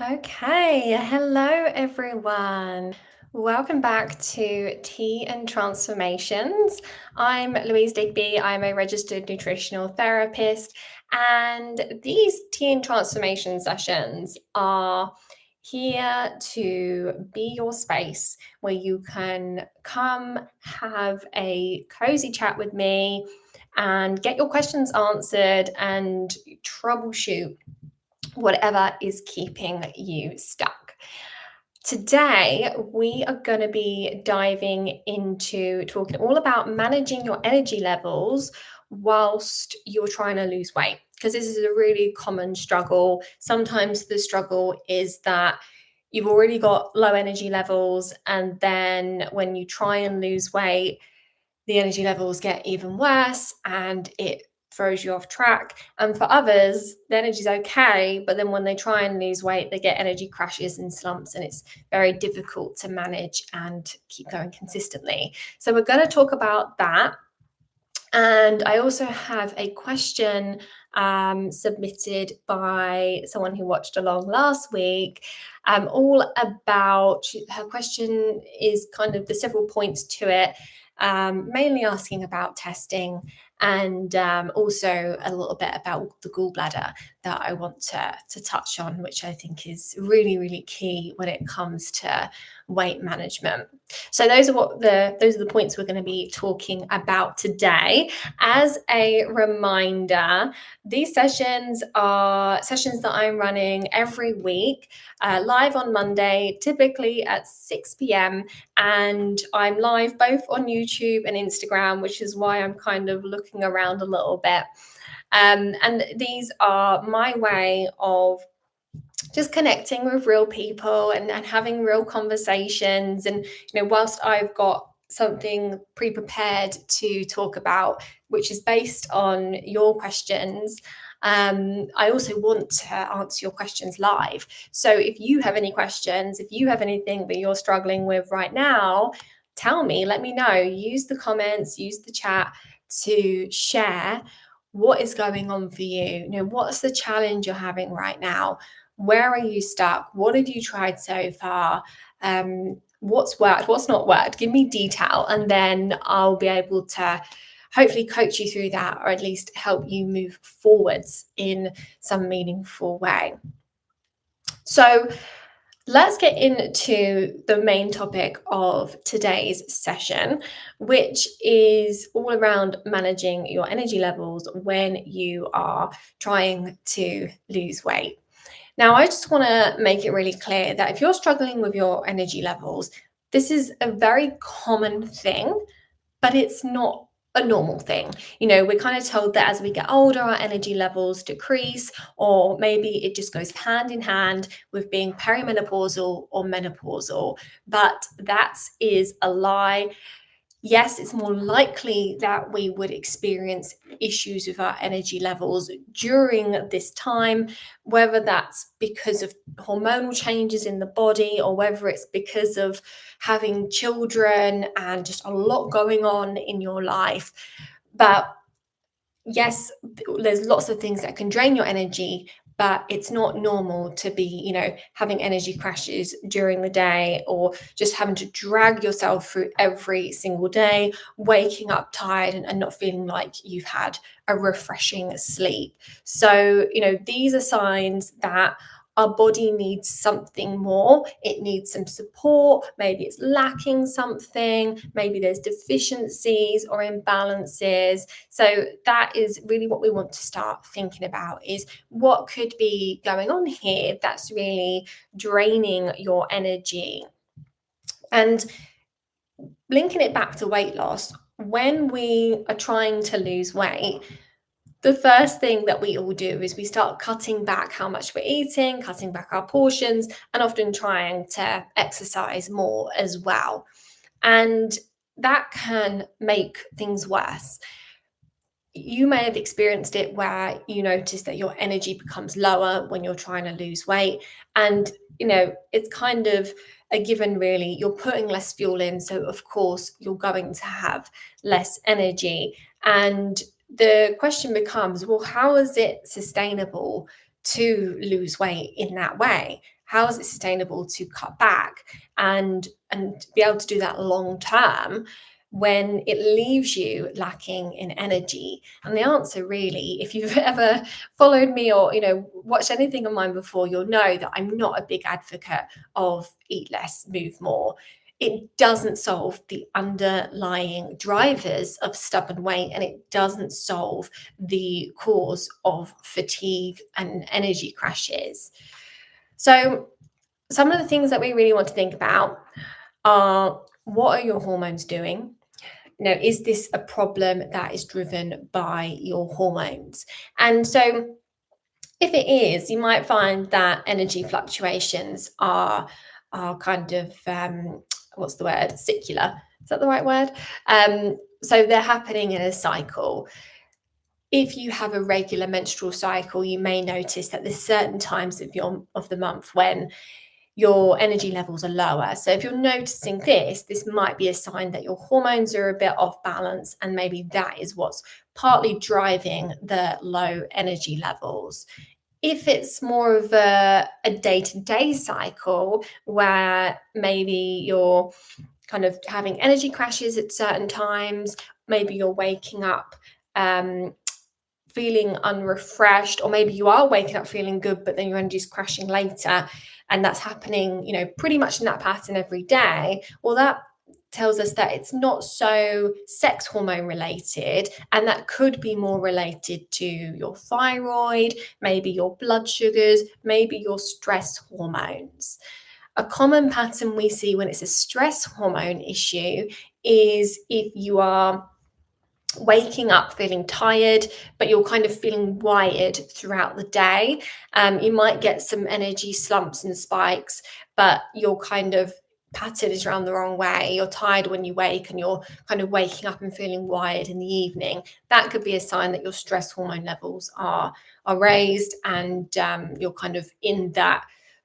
Okay, hello everyone. Welcome back to Tea and Transformations. I'm Louise Digby. I'm a registered nutritional therapist, and these Tea and Transformation sessions are here to be your space where you can come have a cozy chat with me and get your questions answered and troubleshoot whatever is keeping you stuck. Today, we are going to be diving into talking all about managing your energy levels whilst you're trying to lose weight, because this is a really common struggle. Sometimes the struggle is that you've already got low energy levels, and then when you try and lose weight, the energy levels get even worse and it throws you off track. And for others, the energy's okay, but then when they try and lose weight, they get energy crashes and slumps, and it's very difficult to manage and keep going consistently. So we're going to talk about that. And I also have a question submitted by someone who watched along last week, all about her question is kind of the several points to it, mainly asking about testing and also a little bit about the gallbladder that I want to touch on, which I think is really, really key when it comes to weight management. So those are the points we're going to be talking about today. As a reminder, these sessions are sessions that I'm running every week, live on Monday, typically at 6 p.m. And I'm live both on YouTube and Instagram, which is why I'm kind of looking around a little bit. And these are my way of just connecting with real people and having real conversations. And, whilst I've got something pre-prepared to talk about, which is based on your questions, I also want to answer your questions live. So if you have any questions, if you have anything that you're struggling with right now, tell me, let me know. Use the comments, use the chat to share what is going on for you. What's the challenge you're having right now? Where are you stuck? What have you tried so far? What's worked? What's not worked? Give me detail, and then I'll be able to hopefully coach you through that, or at least help you move forwards in some meaningful way. So let's get into the main topic of today's session, which is all around managing your energy levels when you are trying to lose weight. Now, I just want to make it really clear that if you're struggling with your energy levels, this is a very common thing, but it's not a normal thing. We're kind of told that as we get older, our energy levels decrease, or maybe it just goes hand in hand with being perimenopausal or menopausal. But that is a lie. Yes, it's more likely that we would experience issues with our energy levels during this time, whether that's because of hormonal changes in the body or whether it's because of having children and just a lot going on in your life. But yes, there's lots of things that can drain your energy, but it's not normal to be, having energy crashes during the day, or just having to drag yourself through every single day, waking up tired and not feeling like you've had a refreshing sleep. So, these are signs that our body needs something more. It needs some support. Maybe it's lacking something. Maybe there's deficiencies or imbalances. So that is really what we want to start thinking about, is what could be going on here that's really draining your energy. And linking it back to weight loss, when we are trying to lose weight, the first thing that we all do is we start cutting back how much we're eating, cutting back our portions, and often trying to exercise more as well. And that can make things worse. You may have experienced it where you notice that your energy becomes lower when you're trying to lose weight. And, it's kind of a given, really. You're putting less fuel in. So, of course, you're going to have less energy. And the question becomes, well, how is it sustainable to lose weight in that way? how is it sustainable to cut back and be able to do that long term when it leaves you lacking in energy? And the answer, really, if you've ever followed me or watched anything of mine before, you'll know that I'm not a big advocate of eat less, move more. It doesn't solve the underlying drivers of stubborn weight, and it doesn't solve the cause of fatigue and energy crashes. So some of the things that we really want to think about are, what are your hormones doing? Is this a problem that is driven by your hormones? And so if it is, you might find that energy fluctuations are kind of what's the word? Secular. Is that the right word? So they're happening in a cycle. If you have a regular menstrual cycle, you may notice that there's certain times of the month when your energy levels are lower. So if you're noticing this might be a sign that your hormones are a bit off balance, and maybe that is what's partly driving the low energy levels. If it's more of a day-to-day cycle where maybe you're kind of having energy crashes at certain times, maybe you're waking up feeling unrefreshed, or maybe you are waking up feeling good, but then your energy is crashing later, and that's happening, pretty much in that pattern every day. Well, that tells us that it's not so sex hormone related, and that could be more related to your thyroid, maybe your blood sugars, maybe your stress hormones. A common pattern we see when it's a stress hormone issue is if you are waking up feeling tired, but you're kind of feeling wired throughout the day. You might get some energy slumps and spikes, but your kind of pattern is around the wrong way. You're tired when you wake, and you're kind of waking up and feeling wired in the evening. That could be a sign that your stress hormone levels are raised, and you're kind of in that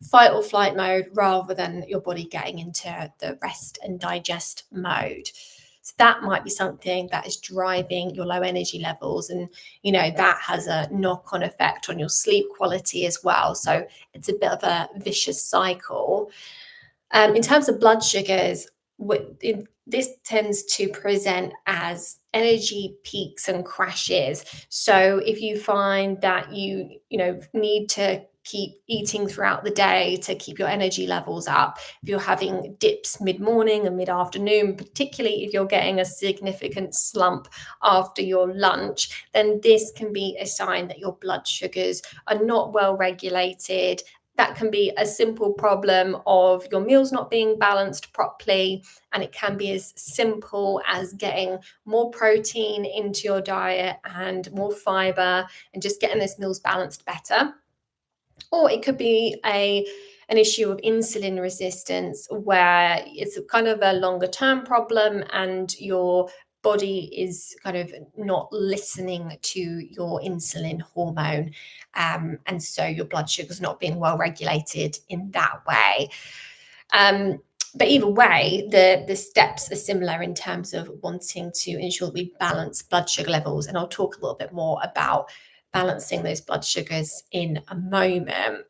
fight or flight mode rather than your body getting into the rest and digest mode. So that might be something that is driving your low energy levels. And, that has a knock-on effect on your sleep quality as well. So it's a bit of a vicious cycle. In terms of blood sugars, this tends to present as energy peaks and crashes. So if you find that you need to keep eating throughout the day to keep your energy levels up, if you're having dips mid-morning and mid-afternoon, particularly if you're getting a significant slump after your lunch, then this can be a sign that your blood sugars are not well regulated. That can be a simple problem of your meals not being balanced properly, and it can be as simple as getting more protein into your diet and more fiber, and just getting those meals balanced better. Or it could be an issue of insulin resistance, where it's kind of a longer term problem and your body is kind of not listening to your insulin hormone. And so your blood sugar is not being well regulated in that way. But either way, the steps are similar in terms of wanting to ensure that we balance blood sugar levels. And I'll talk a little bit more about balancing those blood sugars in a moment.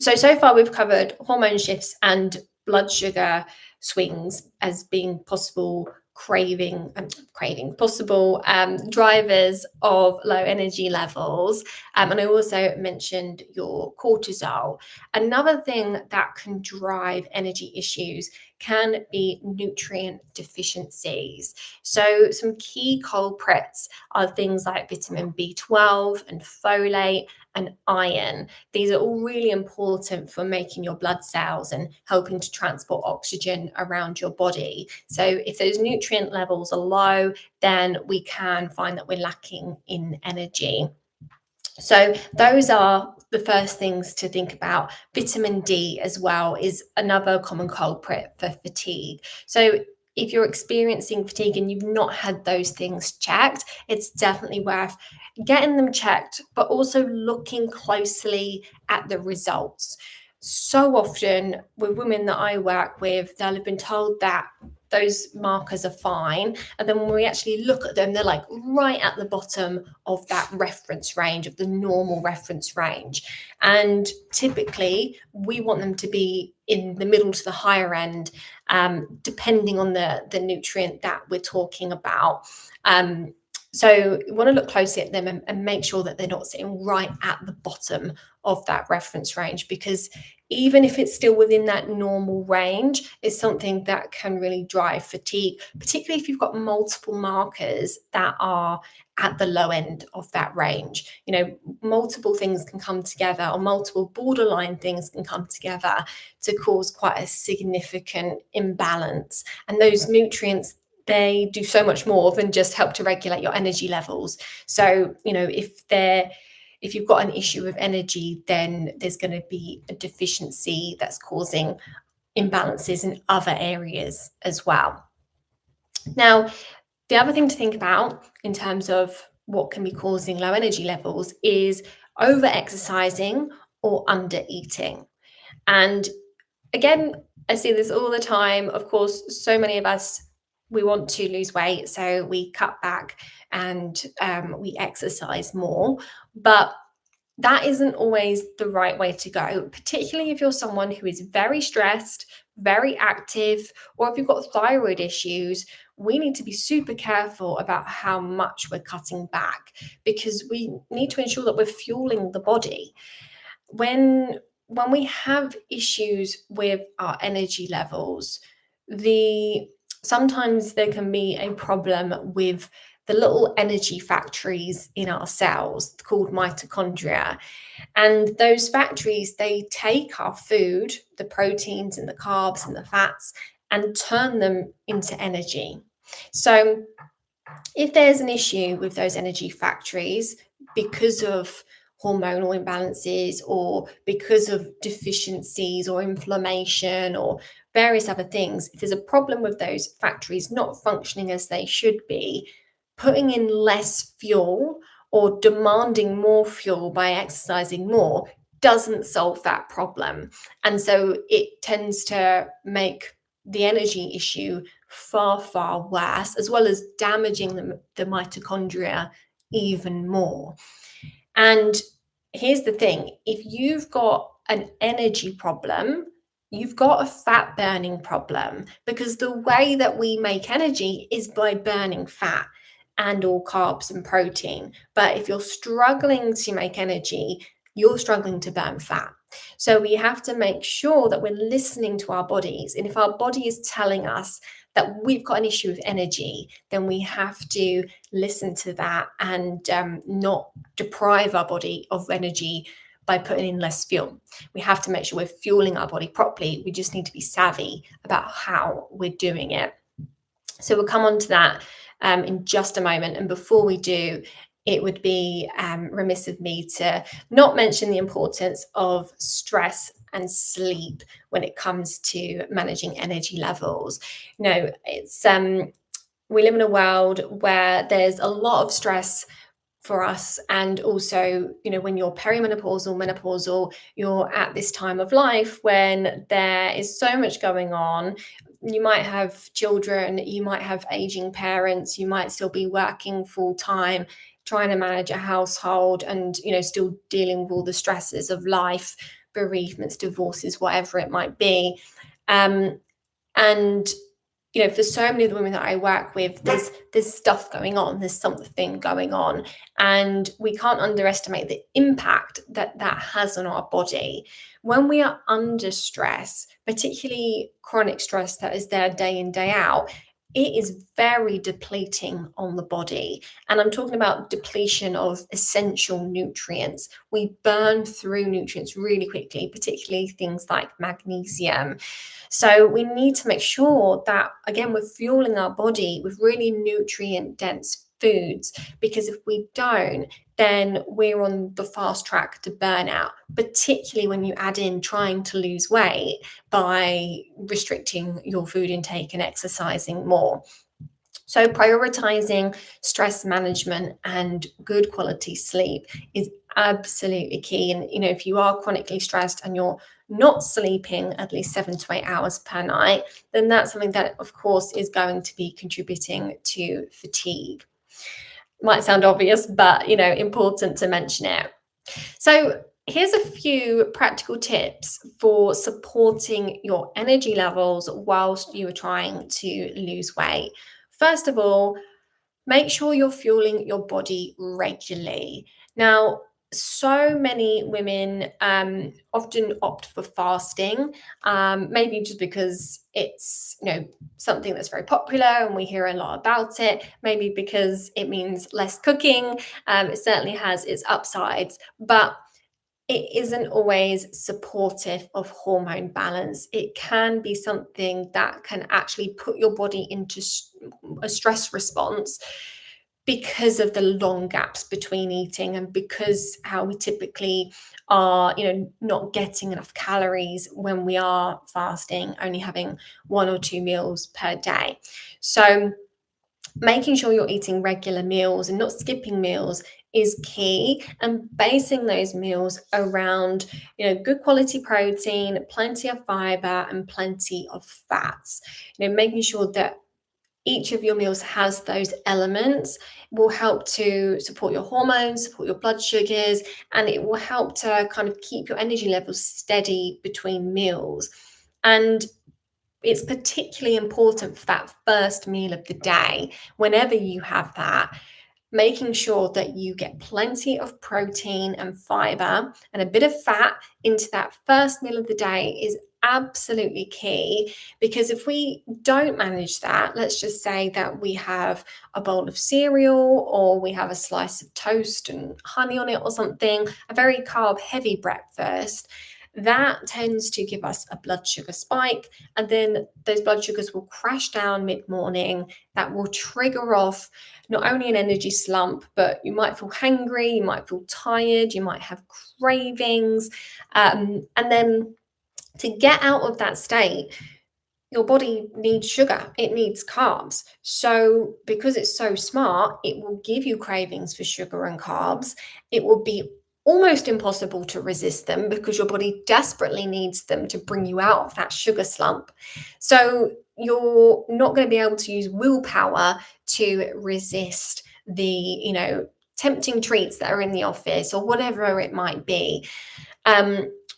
So far we've covered hormone shifts and blood sugar swings as being possible possible drivers of low energy levels. And I also mentioned your cortisol. Another thing that can drive energy issues can be nutrient deficiencies. So some key culprits are things like vitamin B12 and folate and iron. These are all really important for making your blood cells and helping to transport oxygen around your body. So if those nutrient levels are low, then we can find that we're lacking in energy. So those are the first things to think about. Vitamin D as well is another common culprit for fatigue. So if you're experiencing fatigue and you've not had those things checked, it's definitely worth getting them checked, but also looking closely at the results. so often with women that I work with, they'll have been told that those markers are fine. And then when we actually look at them, they're like right at the bottom of that reference range, of the normal reference range. And typically we want them to be in the middle to the higher end, depending on the nutrient that we're talking about. So you want to look closely at them and make sure that they're not sitting right at the bottom of that reference range, because even if it's still within that normal range, it's something that can really drive fatigue, particularly if you've got multiple markers that are at the low end of that range. Multiple things can come together, or multiple borderline things can come together to cause quite a significant imbalance. And those nutrients, they do so much more than just help to regulate your energy levels. So, if you've got an issue with energy, then there's going to be a deficiency that's causing imbalances in other areas as well. Now, the other thing to think about in terms of what can be causing low energy levels is over exercising or under eating. And again, I see this all the time. Of course, so many of us, we want to lose weight, so we cut back and we exercise more. But that isn't always the right way to go, particularly if you're someone who is very stressed, very active, or if you've got thyroid issues. We need to be super careful about how much we're cutting back, because we need to ensure that we're fueling the body. When we have issues with our energy levels, sometimes there can be a problem with the little energy factories in our cells called mitochondria. And those factories, they take our food, the proteins and the carbs and the fats, and turn them into energy. So if there's an issue with those energy factories because of hormonal imbalances, or because of deficiencies or inflammation or various other things, if there's a problem with those factories not functioning as they should be, putting in less fuel or demanding more fuel by exercising more doesn't solve that problem. And so it tends to make the energy issue far, far worse, as well as damaging the mitochondria even more. And here's the thing: if you've got an energy problem, you've got a fat burning problem, because the way that we make energy is by burning fat and all carbs and protein. But if you're struggling to make energy, you're struggling to burn fat. So we have to make sure that we're listening to our bodies. And if our body is telling us that we've got an issue with energy, then we have to listen to that and not deprive our body of energy by putting in less fuel. We have to make sure we're fueling our body properly. We just need to be savvy about how we're doing it. So we'll come on to that in just a moment. And before we do, it would be remiss of me to not mention the importance of stress and sleep when it comes to managing energy levels. It's we live in a world where there's a lot of stress for us. And also, when you're perimenopausal, menopausal, you're at this time of life when there is so much going on. You might have children, you might have aging parents, you might still be working full time, trying to manage a household, and still dealing with all the stresses of life, bereavements, divorces, whatever it might be. And for so many of the women that I work with, there's stuff going on, there's something going on, and we can't underestimate the impact that has on our body. When we are under stress, particularly chronic stress that is there day in, day out, it is very depleting on the body. And I'm talking about depletion of essential nutrients. We burn through nutrients really quickly, particularly things like magnesium. So we need to make sure that, again, we're fueling our body with really nutrient-dense foods, because if we don't, then we're on the fast track to burnout, particularly when you add in trying to lose weight by restricting your food intake and exercising more. So prioritizing stress management and good quality sleep is absolutely key. And if you are chronically stressed and you're not sleeping at least 7 to 8 hours per night, then that's something that, of course, is going to be contributing to fatigue. Might sound obvious, but important to mention it. So here's a few practical tips for supporting your energy levels whilst you are trying to lose weight. First of all, make sure you're fueling your body regularly. Now, so many women often opt for fasting, maybe just because it's something that's very popular and we hear a lot about it. Maybe because it means less cooking. It certainly has its upsides, but it isn't always supportive of hormone balance. It can be something that can actually put your body into a stress response because of the long gaps between eating and because how we typically are, not getting enough calories when we are fasting, only having 1 or 2 meals per day. So making sure you're eating regular meals and not skipping meals is key, and basing those meals around good quality protein, plenty of fiber, and plenty of fats. Making sure that each of your meals has those elements will help to support your hormones, support your blood sugars, and it will help to kind of keep your energy levels steady between meals. And it's particularly important for that first meal of the day, whenever you have that, making sure that you get plenty of protein and fiber and a bit of fat into that first meal of the day is absolutely key. Because if we don't manage that, let's just say that we have a bowl of cereal or we have a slice of toast and honey on it or something, a very carb heavy breakfast, that tends to give us a blood sugar spike, and then those blood sugars will crash down mid-morning. That will trigger off not only an energy slump, but you might feel hungry, you might feel tired, you might have cravings, and then to get out of that state, your body needs sugar, it needs carbs. So because it's so smart, it will give you cravings for sugar and carbs. It will be almost impossible to resist them because your body desperately needs them to bring you out of that sugar slump. So you're not going to be able to use willpower to resist the tempting treats that are in the office or whatever it might be.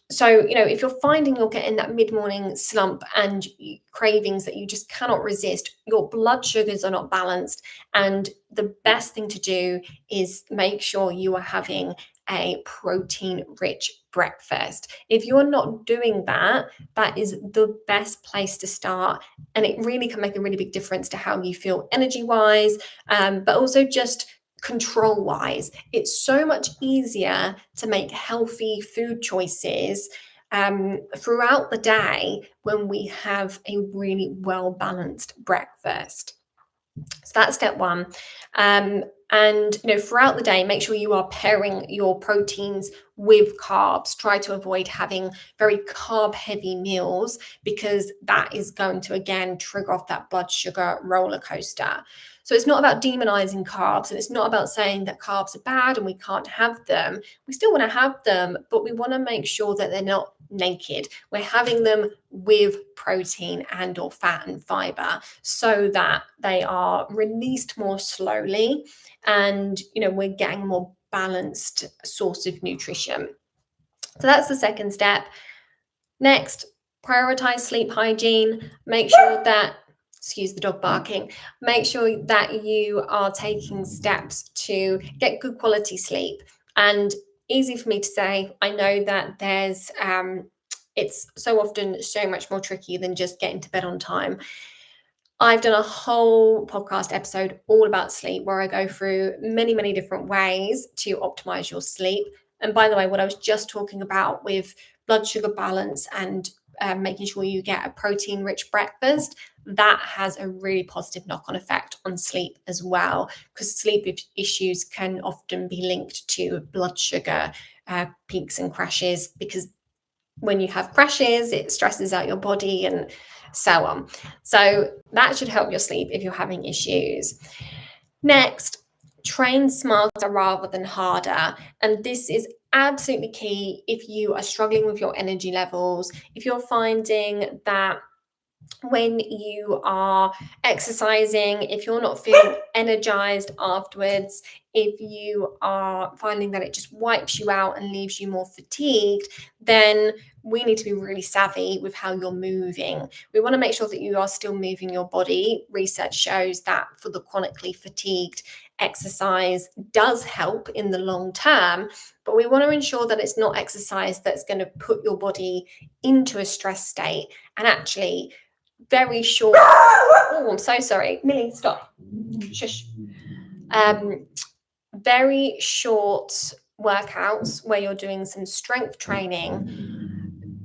So, if you're finding you're getting that mid-morning slump and cravings that you just cannot resist, your blood sugars are not balanced. And the best thing to do is make sure you are having a protein-rich breakfast. If you're not doing that, that is the best place to start. And it really can make a really big difference to how you feel energy-wise, but also just control wise. It's so much easier to make healthy food choices throughout the day when we have a really well balanced breakfast. So that's step one. And throughout the day, make sure you are pairing your proteins with carbs. Try to avoid having very carb heavy meals because that is going to again trigger off that blood sugar roller coaster. So it's not about demonizing carbs, and it's not about saying that carbs are bad and we can't have them. We still want to have them, but we want to make sure that they're not naked. We're having them with protein and or fat and fiber so that they are released more slowly, and we're getting a more balanced source of nutrition. So that's the second step. Next, prioritize sleep hygiene. Make sure that, excuse the dog barking, make sure that you are taking steps to get good quality sleep. And easy for me to say, I know that there's it's so often so much more tricky than just getting to bed on time. I've done a whole podcast episode all about sleep where I go through many, many different ways to optimize your sleep. And by the way, what I was just talking about with blood sugar balance and making sure you get a protein-rich breakfast, that has a really positive knock-on effect on sleep as well, because sleep issues can often be linked to blood sugar peaks and crashes, because when you have crashes, it stresses out your body and so on. So that should help your sleep if you're having issues. Next, train smarter rather than harder. And this is absolutely key if you are struggling with your energy levels, if you're finding that when you are exercising, if you're not feeling energized afterwards, if you are finding that it just wipes you out and leaves you more fatigued, then we need to be really savvy with how you're moving. We want to make sure that you are still moving your body. Research shows that for the chronically fatigued, exercise does help in the long term, but we want to ensure that it's not exercise that's going to put your body into a stress state and actually very short. Oh, I'm so sorry. Millie, stop. Shush. Very short workouts where you're doing some strength training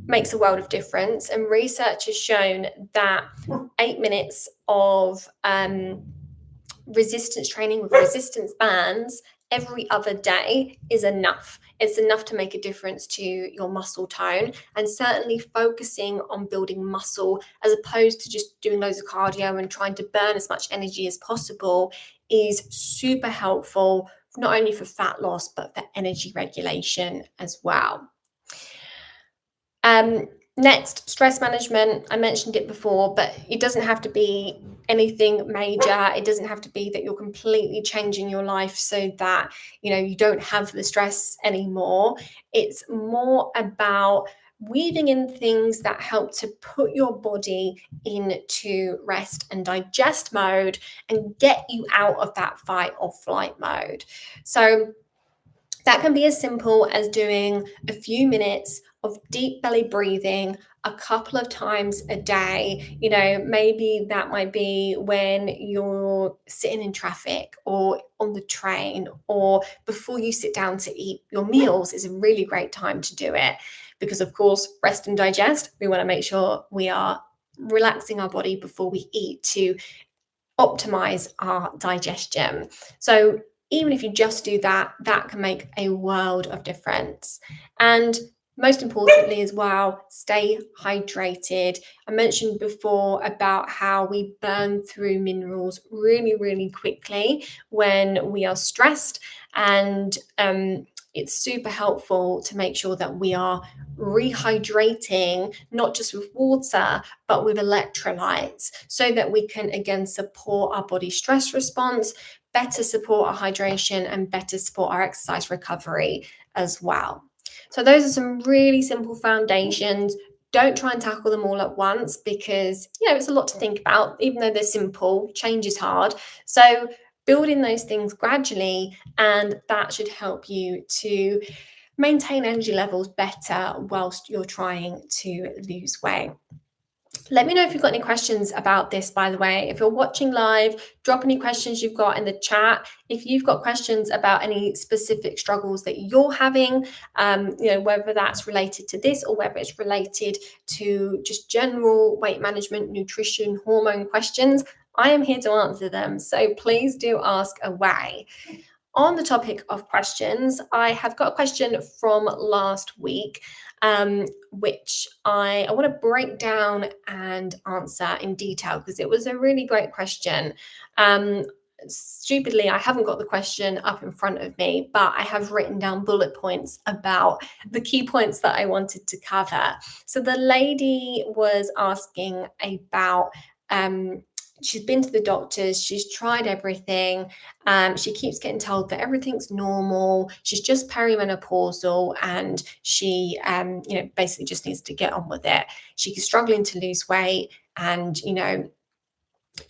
makes a world of difference. And research has shown that 8 minutes of resistance training with resistance bands every other day is enough. It's enough to make a difference to your muscle tone, and certainly focusing on building muscle as opposed to just doing loads of cardio and trying to burn as much energy as possible is super helpful, not only for fat loss, but for energy regulation as well. Next, stress management. I mentioned it before, but it doesn't have to be anything major. It doesn't have to be that you're completely changing your life so that, you don't have the stress anymore. It's more about weaving in things that help to put your body into rest and digest mode and get you out of that fight or flight mode. So that can be as simple as doing a few minutes of deep belly breathing a couple of times a day. Maybe that might be when you're sitting in traffic or on the train or before you sit down to eat your meals is a really great time to do it. Because, of course, rest and digest, we want to make sure we are relaxing our body before we eat to optimize our digestion. So even if you just do that, that can make a world of difference. And most importantly as well, stay hydrated. I mentioned before about how we burn through minerals really, really quickly when we are stressed. And it's super helpful to make sure that we are rehydrating, not just with water, but with electrolytes, so that we can again support our body stress response, better support our hydration, and better support our exercise recovery as well. So those are some really simple foundations. Don't try and tackle them all at once because, it's a lot to think about. Even though they're simple, change is hard. So building those things gradually, and that should help you to maintain energy levels better whilst you're trying to lose weight. Let me know if you've got any questions about this, by the way. If you're watching live, drop any questions you've got in the chat. If you've got questions about any specific struggles that you're having, whether that's related to this or whether it's related to just general weight management, nutrition, hormone questions, I am here to answer them. So please do ask away. On the topic of questions, I have got a question from last week, which I want to break down and answer in detail because it was a really great question. Stupidly, I haven't got the question up in front of me, but I have written down bullet points about the key points that I wanted to cover. So the lady was asking about she's been to the doctors, she's tried everything. She keeps getting told that everything's normal. She's just perimenopausal and she, basically just needs to get on with it. She's struggling to lose weight and,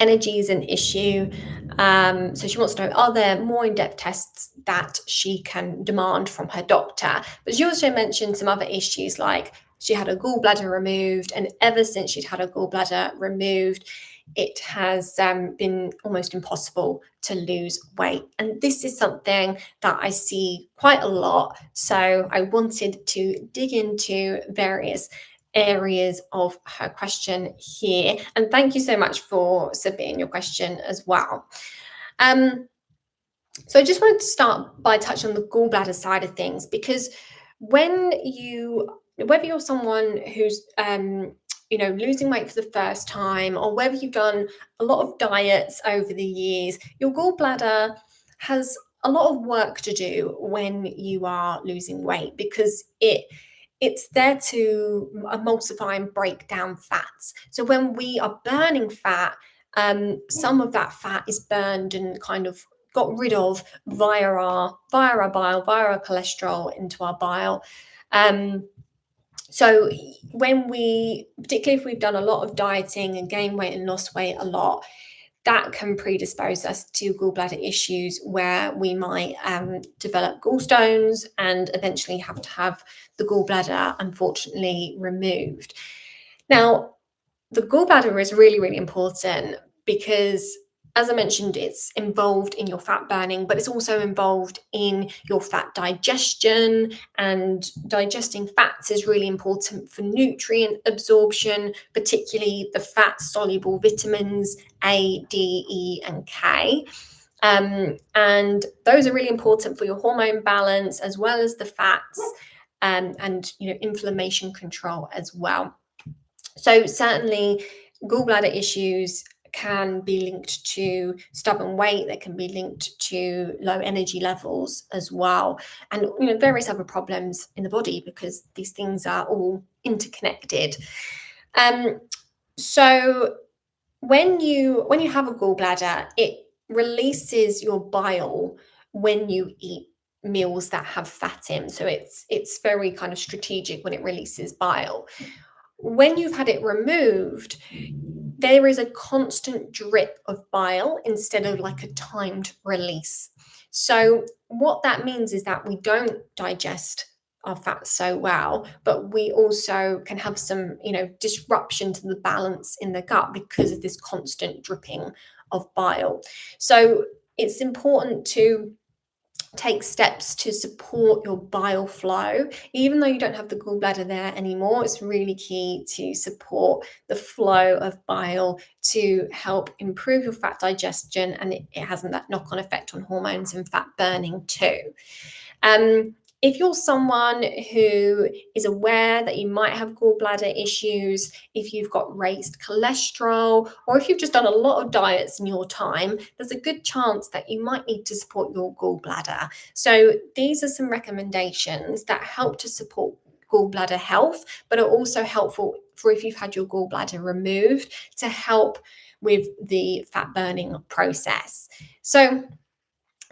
energy is an issue. So she wants to know, are there more in-depth tests that she can demand from her doctor? But she also mentioned some other issues like she had a gallbladder removed, and ever since she'd had a gallbladder removed, it has been almost impossible to lose weight. And this is something that I see quite a lot. So I wanted to dig into various areas of her question here. And thank you so much for submitting your question as well. So I just wanted to start by touching on the gallbladder side of things, because whether you're someone who's losing weight for the first time, or whether you've done a lot of diets over the years, your gallbladder has a lot of work to do when you are losing weight, because it's there to emulsify and break down fats. So when we are burning fat, some of that fat is burned and kind of got rid of via our bile, via our cholesterol into our bile. So when particularly if we've done a lot of dieting and gained weight and lost weight a lot, that can predispose us to gallbladder issues where we might develop gallstones and eventually have to have the gallbladder, unfortunately, removed. Now, the gallbladder is really, really important because, as I mentioned, it's involved in your fat burning, but it's also involved in your fat digestion, and digesting fats is really important for nutrient absorption, particularly the fat-soluble vitamins A, D, E, and K. And those are really important for your hormone balance, as well as the fats, and inflammation control as well. So certainly gallbladder issues can be linked to stubborn weight. They can be linked to low energy levels as well, and various other problems in the body, because these things are all interconnected. So when you have a gallbladder, it releases your bile when you eat meals that have fat in. So it's very kind of strategic when it releases bile. When you've had it removed, there is a constant drip of bile instead of like a timed release. So what that means is that we don't digest our fats so well, but we also can have some, disruption to the balance in the gut because of this constant dripping of bile. So it's important to take steps to support your bile flow. Even though you don't have the gallbladder there anymore, it's really key to support the flow of bile to help improve your fat digestion, and it has that knock-on effect on hormones and fat burning too. If you're someone who is aware that you might have gallbladder issues, if you've got raised cholesterol, or if you've just done a lot of diets in your time, there's a good chance that you might need to support your gallbladder. So these are some recommendations that help to support gallbladder health, but are also helpful for if you've had your gallbladder removed, to help with the fat burning process. So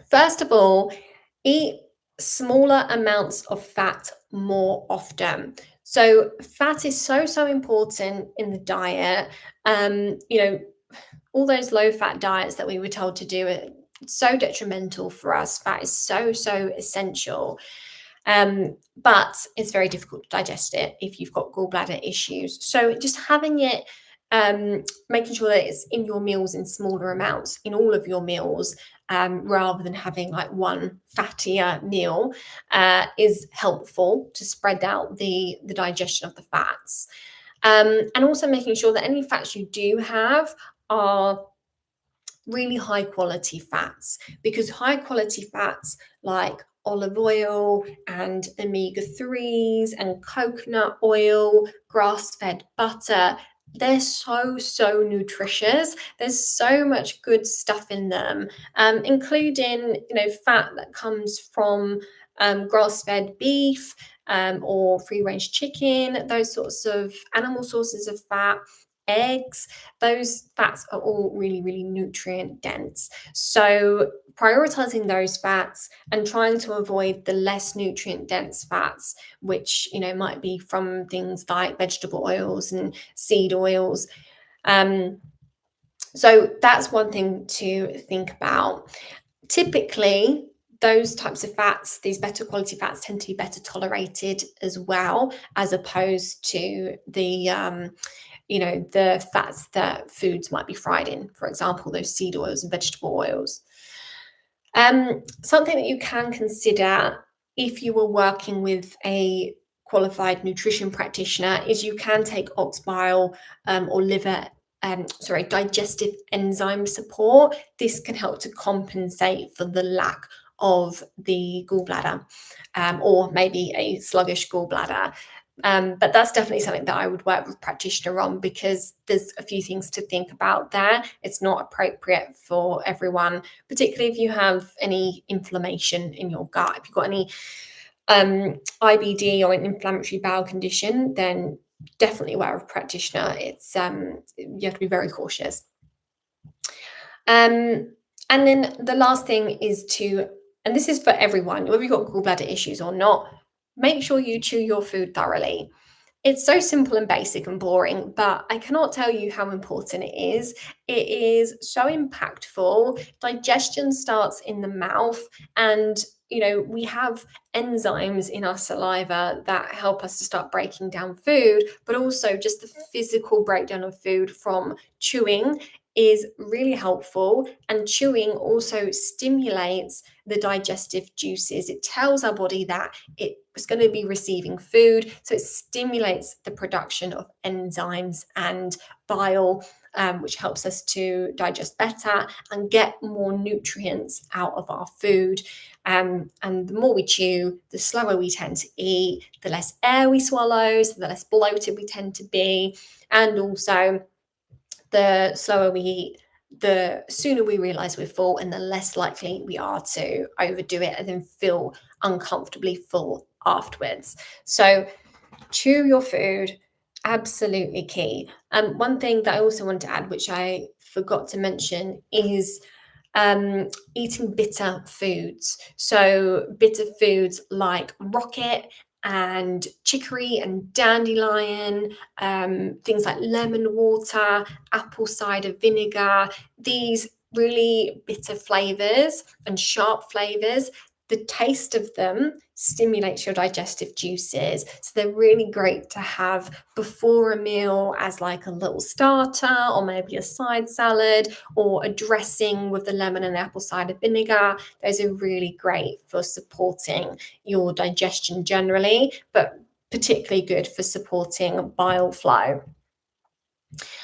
first of all, eat smaller amounts of fat more often. So fat is so important in the diet. All those low fat diets that we were told to do are so detrimental for us. Fat is so essential. But it's very difficult to digest it if you've got gallbladder issues. So just having it, making sure that it's in your meals in smaller amounts, in all of your meals, rather than having like one fattier meal, is helpful to spread out the digestion of the fats. And also making sure that any fats you do have are really high quality fats, because high quality fats like olive oil and omega-3s and coconut oil, grass-fed butter, they're so nutritious. There's so much good stuff in them, including fat that comes from grass-fed beef, or free-range chicken, those sorts of animal sources of fat. Eggs, those fats are all really nutrient dense. So prioritizing those fats and trying to avoid the less nutrient dense fats, which might be from things like vegetable oils and seed oils. So that's one thing to think about. Typically, those types of fats, these better quality fats, tend to be better tolerated as well, as opposed to the fats that foods might be fried in, for example, those seed oils and vegetable oils. Something that you can consider if you were working with a qualified nutrition practitioner is you can take ox bile, or digestive enzyme support. This can help to compensate for the lack of the gallbladder, or maybe a sluggish gallbladder. But that's definitely something that I would work with a practitioner on, because there's a few things to think about there. It's not appropriate for everyone, particularly if you have any inflammation in your gut. If you've got any IBD or an inflammatory bowel condition, then definitely aware of a practitioner. It's you have to be very cautious. And then the last thing is to, and this is for everyone, whether you've got gallbladder issues or not, make sure you chew your food thoroughly. It's so simple and basic and boring, but I cannot tell you how important it is. It is so impactful. Digestion starts in the mouth, and we have enzymes in our saliva that help us to start breaking down food, but also just the physical breakdown of food from chewing is really helpful. And chewing also stimulates the digestive juices. It tells our body that it is going to be receiving food, so it stimulates the production of enzymes and bile, which helps us to digest better and get more nutrients out of our food. And the more we chew, the slower we tend to eat, the less air we swallow, so the less bloated we tend to be. And also, the slower we eat, the sooner we realize we're full, and the less likely we are to overdo it and then feel uncomfortably full afterwards. So chew your food, absolutely key. One thing that I also want to add, which I forgot to mention, is eating bitter foods. So bitter foods like rocket and chicory and dandelion, things like lemon water, apple cider vinegar, these really bitter flavors and sharp flavors, the taste of them stimulates your digestive juices. So they're really great to have before a meal as like a little starter, or maybe a side salad, or a dressing with the lemon and apple cider vinegar. Those are really great for supporting your digestion generally, but particularly good for supporting bile flow.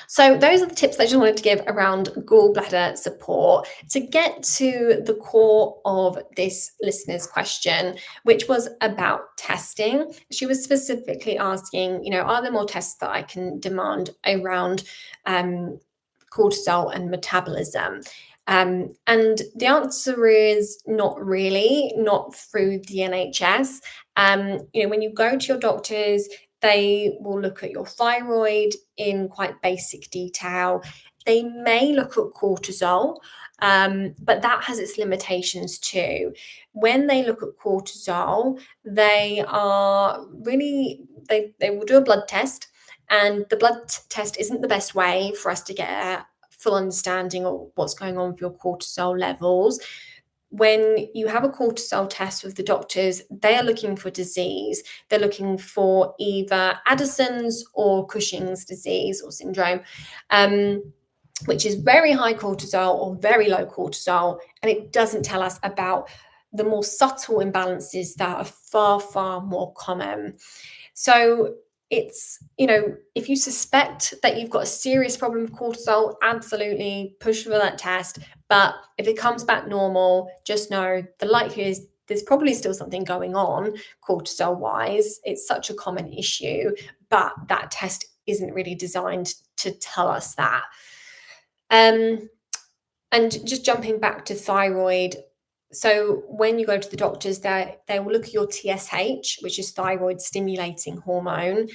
So those are the tips I just wanted to give around gallbladder support. To get to the core of this listener's question, which was about testing, she was specifically asking, are there more tests that I can demand around cortisol and metabolism? And the answer is not really, not through the NHS. When you go to your doctors, they will look at your thyroid in quite basic detail. They may look at cortisol, but that has its limitations too. When they look at cortisol, they will do a blood test, and the blood test isn't the best way for us to get a full understanding of what's going on with your cortisol levels. When you have a cortisol test with the doctors, they are looking for disease. They're looking for either Addison's or Cushing's disease or syndrome, which is very high cortisol or very low cortisol. And it doesn't tell us about the more subtle imbalances that are far, far more common. So it's, if you suspect that you've got a serious problem with cortisol, absolutely push for that test. But if it comes back normal, just know the likelihood is there's probably still something going on cortisol wise. It's such a common issue, but that test isn't really designed to tell us that. And just jumping back to thyroid, so when you go to the doctors, they will look at your TSH, which is thyroid stimulating hormone,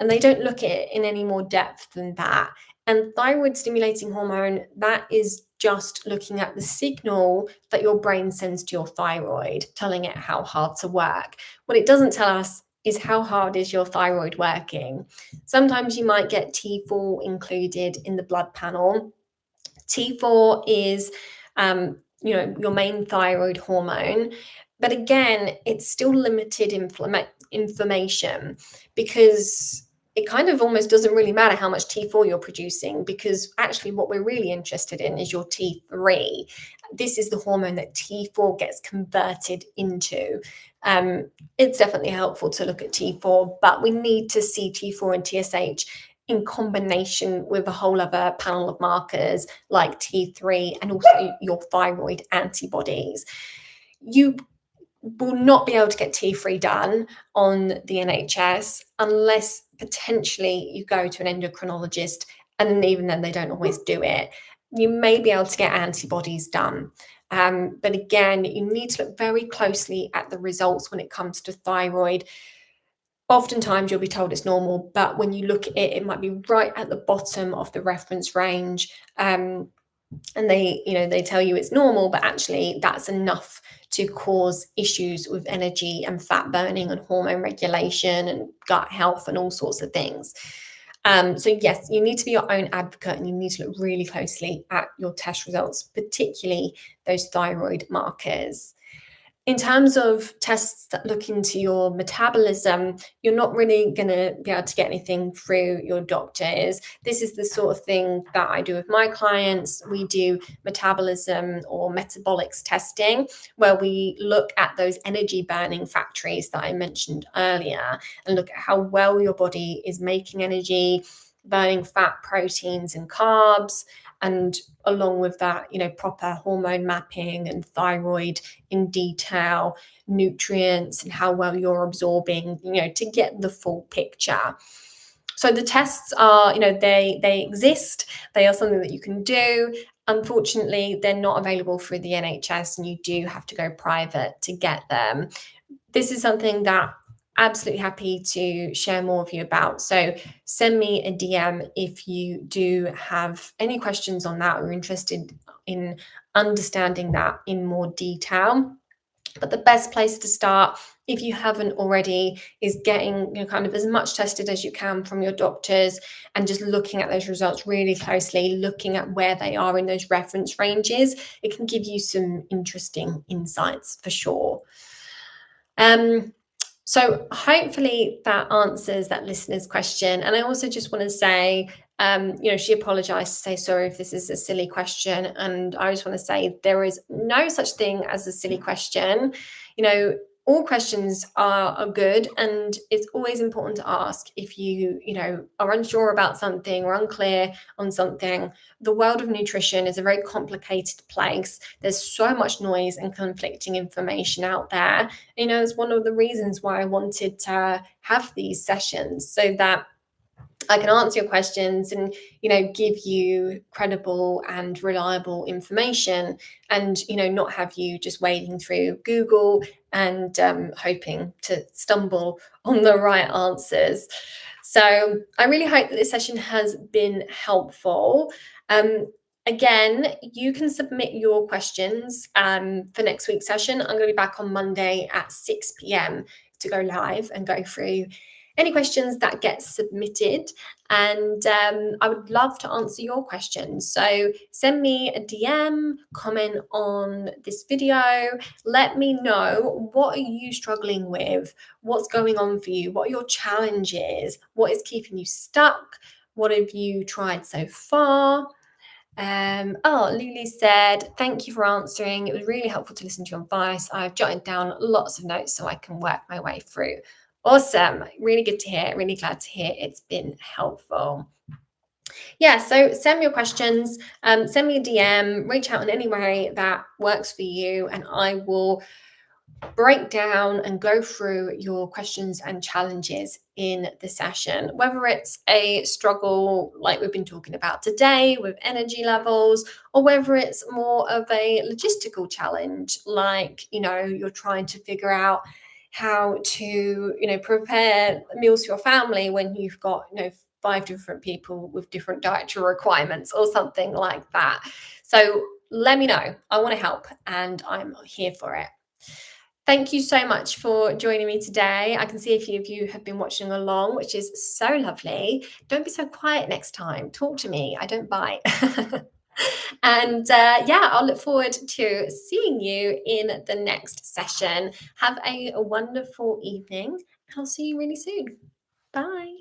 and they don't look at it in any more depth than that. And thyroid stimulating hormone, that is just looking at the signal that your brain sends to your thyroid, telling it how hard to work. What it doesn't tell us is how hard is your thyroid working. Sometimes you might get T4 included in the blood panel. T4 is your main thyroid hormone. But again, it's still limited information, because it kind of almost doesn't really matter how much T4 you're producing, because actually what we're really interested in is your T3. This is the hormone that T4 gets converted into. It's definitely helpful to look at T4, but we need to see T4 and TSH in combination with a whole other panel of markers like T3 and also your thyroid antibodies. You will not be able to get T3 done on the NHS unless potentially you go to an endocrinologist, and even then they don't always do it. You may be able to get antibodies done. But again, you need to look very closely at the results when it comes to thyroid. Oftentimes you'll be told it's normal, but when you look at it, it might be right at the bottom of the reference range. And they tell you it's normal, but actually that's enough to cause issues with energy and fat burning and hormone regulation and gut health and all sorts of things. So yes, you need to be your own advocate, and you need to look really closely at your test results, particularly those thyroid markers. In terms of tests that look into your metabolism, you're not really going to be able to get anything through your doctors. This is the sort of thing that I do with my clients. We do metabolism or metabolics testing, where we look at those energy burning factories that I mentioned earlier and look at how well your body is making energy, burning fat, proteins, and carbs. And along with that, proper hormone mapping and thyroid in detail, nutrients, and how well you're absorbing, to get the full picture. So the tests are, they exist. They are something that you can do. Unfortunately, they're not available through the NHS, and you do have to go private to get them. This is something that absolutely happy to share more with you about. So send me a DM if you do have any questions on that or interested in understanding that in more detail. But the best place to start, if you haven't already, is getting kind of as much tested as you can from your doctors and just looking at those results really closely, looking at where they are in those reference ranges. It can give you some interesting insights for sure. So hopefully that answers that listener's question. And I also just want to say, she apologized to say, sorry if this is a silly question. And I just want to say there is no such thing as a silly question. All questions are good, and it's always important to ask if you are unsure about something or unclear on something. The world of nutrition is a very complicated place. There's so much noise and conflicting information out there. It's one of the reasons why I wanted to have these sessions, so that I can answer your questions and, give you credible and reliable information, and, not have you just wading through Google and hoping to stumble on the right answers. So I really hope that this session has been helpful. Again, you can submit your questions for next week's session. I'm going to be back on Monday at 6 p.m. to go live and go through any questions that get submitted, and I would love to answer your questions. So send me a DM, comment on this video, let me know, what are you struggling with, what's going on for you, what are your challenges, what is keeping you stuck, what have you tried so far. Lulu said, thank you for answering. It was really helpful to listen to your advice. I've jotted down lots of notes so I can work my way through. Awesome. Really good to hear. Really glad to hear it's been helpful. Yeah, so send me your questions, send me a DM, reach out in any way that works for you, and I will break down and go through your questions and challenges in the session, whether it's a struggle like we've been talking about today with energy levels, or whether it's more of a logistical challenge, like, you're trying to figure out how to, prepare meals for your family when you've got, 5 different people with different dietary requirements or something like that. So let me know. I want to help, and I'm here for it. Thank you so much for joining me today. I can see a few of you have been watching along, which is so lovely. Don't be so quiet next time. Talk to me. I don't bite. And I'll look forward to seeing you in the next session. Have a wonderful evening, and I'll see you really soon. Bye.